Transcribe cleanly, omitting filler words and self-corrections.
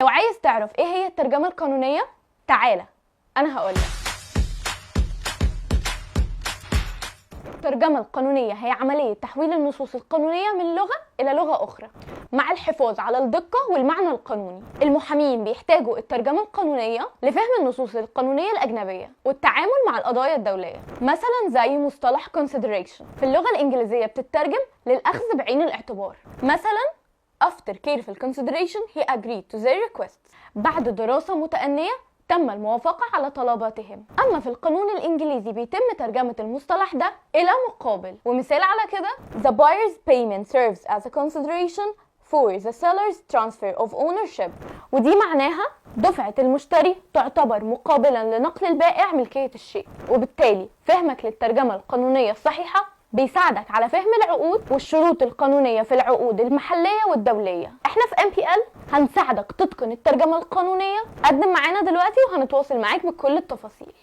لو عايز تعرف ايه هي الترجمة القانونية، تعالى انا هقولك. الترجمة القانونية هي عملية تحويل النصوص القانونية من لغة إلى لغة أخرى مع الحفاظ على الدقة والمعنى القانوني. المحامين بيحتاجوا الترجمة القانونية لفهم النصوص القانونية الأجنبية والتعامل مع القضايا الدولية، مثلا زي مصطلح consideration في اللغة الإنجليزية بتترجم للأخذ بعين الاعتبار. مثلا after careful consideration he agreed to their requests. بعد دراسة متأنية تم الموافقة على طلباتهم. أما في القانون الإنجليزي بيتم ترجمة المصطلح ده إلى مقابل، ومثال على كده the buyer's payment serves as a consideration for the seller's transfer of ownership. ودي معناها دفعة المشتري تعتبر مقابلا لنقل البائع ملكية الشيء. وبالتالي فهمك للترجمة القانونية الصحيحة بيساعدك على فهم العقود والشروط القانونية في العقود المحلية والدولية. احنا في MPL هنساعدك تتقن الترجمة القانونية. قدم معانا دلوقتي وهنتواصل معاك بكل التفاصيل.